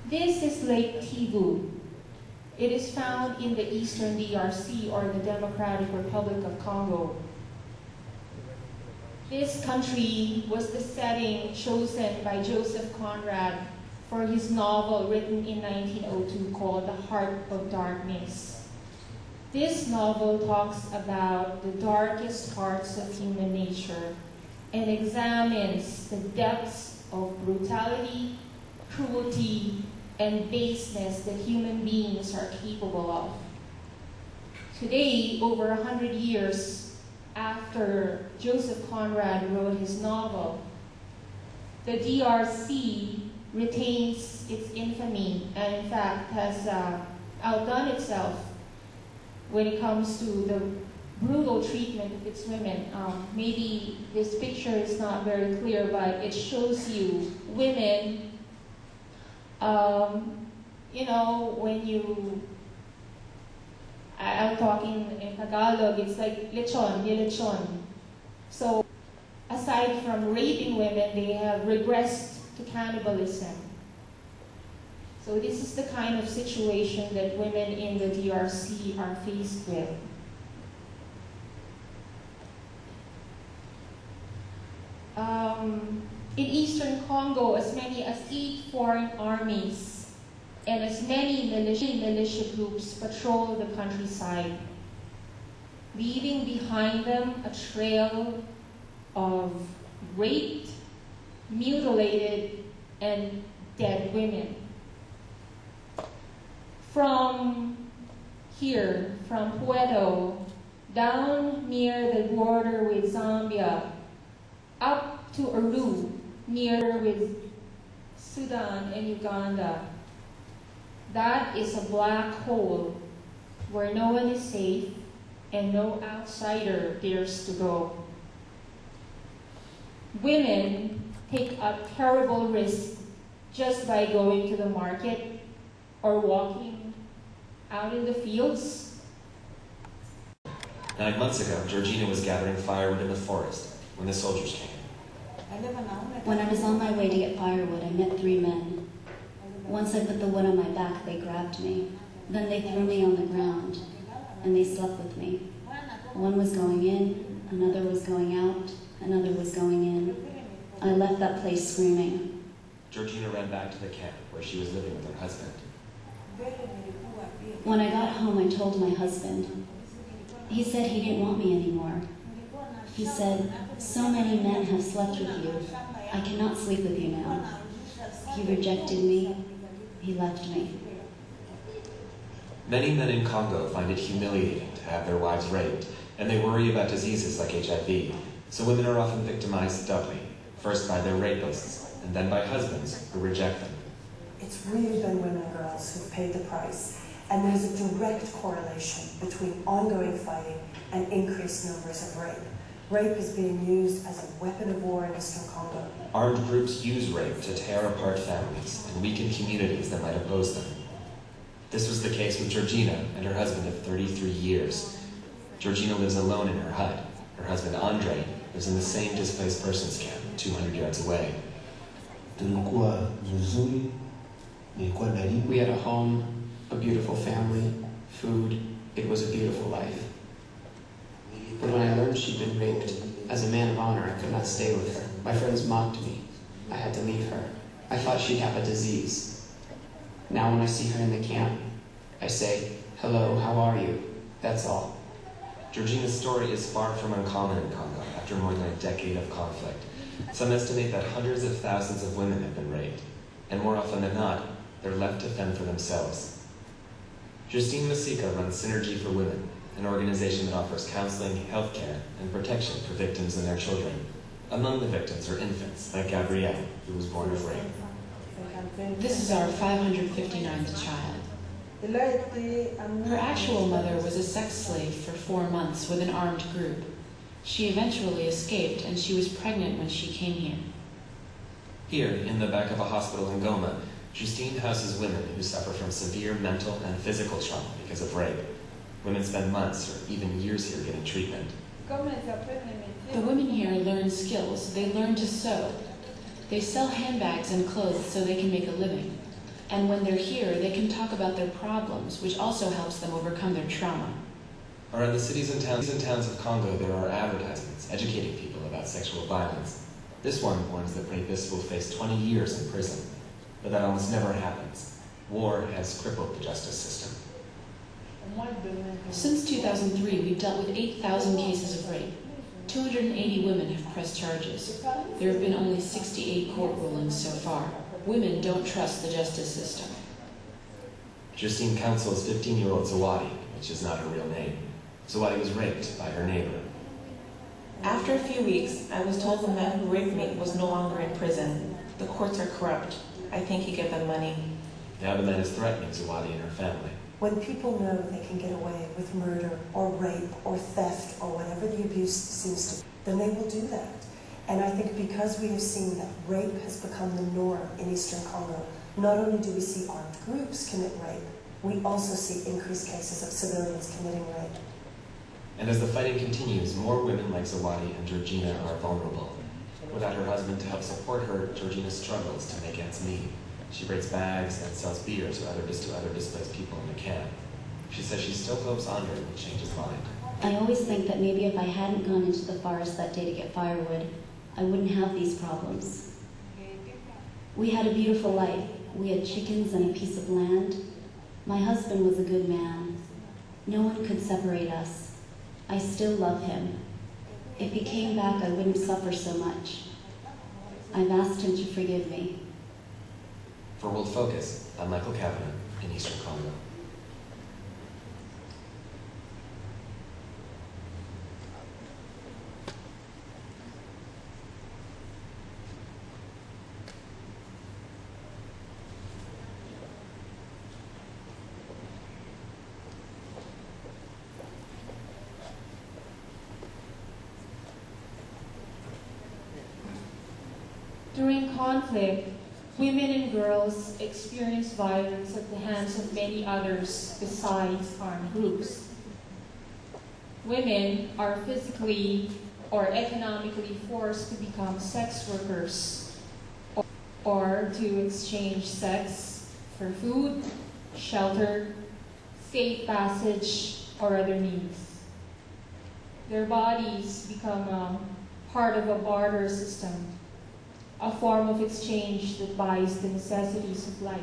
This is Lake Kivu. It is found in the eastern DRC, or the Democratic Republic of Congo. This country was the setting chosen by Joseph Conrad for his novel written in 1902 called The Heart of Darkness. This novel talks about the darkest parts of human nature and examines the depths of brutality, cruelty, and baseness that human beings are capable of. Today, over 100 years after Joseph Conrad wrote his novel, the DRC retains its infamy and in fact has outdone itself when it comes to the brutal treatment of its women. Maybe this picture is not very clear, but it shows you women, you know, when you, I'm talking in Tagalog, it's like lechon, lechon. So aside from raping women, they have regressed to cannibalism. So this is the kind of situation that women in the DRC are faced with. In eastern Congo, as many as 8 foreign armies and as many militia groups patrol the countryside, leaving behind them a trail of raped, mutilated, and dead women. From here, from Puerto, down near the border with Zambia, up to Aru, near with Sudan and Uganda. That is a black hole where no one is safe and no outsider dares to go. Women take a terrible risk just by going to the market or walking out in the fields. 9 months ago, Georgina was gathering firewood in the forest when the soldiers came. When I was on my way to get firewood, I met 3 men. Once I put the wood on my back, they grabbed me. Then they threw me on the ground, and they slept with me. One was going in, another was going out, another was going in. I left that place screaming. Georgina ran back to the camp where she was living with her husband. When I got home, I told my husband. He said he didn't want me anymore. He said, "So many men have slept with you. I cannot sleep with you now." He rejected me. He left me. Many men in Congo find it humiliating to have their wives raped, and they worry about diseases like HIV. So women are often victimized doubly, first by their rapists, and then by husbands who reject them. It's really been women and girls who've paid the price, and there's a direct correlation between ongoing fighting and increased numbers of rape. Rape is being used as a weapon of war in Eastern Congo. Armed groups use rape to tear apart families and weaken communities that might oppose them. This was the case with Georgina and her husband of 33 years. Georgina lives alone in her hut. Her husband, Andre, lives in the same displaced persons camp, 200 yards away. We had a home, a beautiful family, food. It was a beautiful life. But when I learned she'd been raped, as a man of honor, I could not stay with her. My friends mocked me. I had to leave her. I thought she'd have a disease. Now when I see her in the camp, I say, "Hello, how are you?" That's all. Georgina's story is far from uncommon in Congo after more than a decade of conflict. Some estimate that hundreds of thousands of women have been raped, and more often than not, they're left to fend for themselves. Justine Masika runs Synergy for Women, an organization that offers counseling, healthcare, and protection for victims and their children. Among the victims are infants, like Gabrielle, who was born of rape. This is our 559th child. Her actual mother was a sex slave for 4 months with an armed group. She eventually escaped, and she was pregnant when she came here. Here, in the back of a hospital in Goma, Justine houses women who suffer from severe mental and physical trauma because of rape. Women spend months or even years here getting treatment. The women here learn skills. They learn to sew. They sell handbags and clothes so they can make a living. And when they're here, they can talk about their problems, which also helps them overcome their trauma. Around the cities and towns of Congo, there are advertisements educating people about sexual violence. This one warns that rapists will face 20 years in prison, but that almost never happens. War has crippled the justice system. Since 2003, we've dealt with 8,000 cases of rape. 280 women have pressed charges. There have been only 68 court rulings so far. Women don't trust the justice system. Justine counsels 15-year-old Zawadi, which is not her real name. Zawadi was raped by her neighbor. After a few weeks, I was told the man who raped me was no longer in prison. The courts are corrupt. I think he gave them money. Now the man is threatening Zawadi and her family. When people know they can get away with murder or rape or theft or whatever the abuse seems to be, then they will do that. And I think because we have seen that rape has become the norm in Eastern Congo, not only do we see armed groups commit rape, we also see increased cases of civilians committing rape. And as the fighting continues, more women like Zawadi and Georgina are vulnerable. Without her husband to help support her, Georgina struggles to make ends meet. She breaks bags and sells beer to other displaced people in the camp. She says she still hopes Andre will change his mind. I always think that maybe if I hadn't gone into the forest that day to get firewood, I wouldn't have these problems. We had a beautiful life. We had chickens and a piece of land. My husband was a good man. No one could separate us. I still love him. If he came back, I wouldn't suffer so much. I've asked him to forgive me. For World Focus, I'm Michael Kavanagh in Eastern Congo. During conflict, women and girls experience violence at the hands of many others besides armed groups. Women are physically or economically forced to become sex workers or to exchange sex for food, shelter, safe passage, or other needs. Their bodies become a part of a barter system, a form of exchange that buys the necessities of life.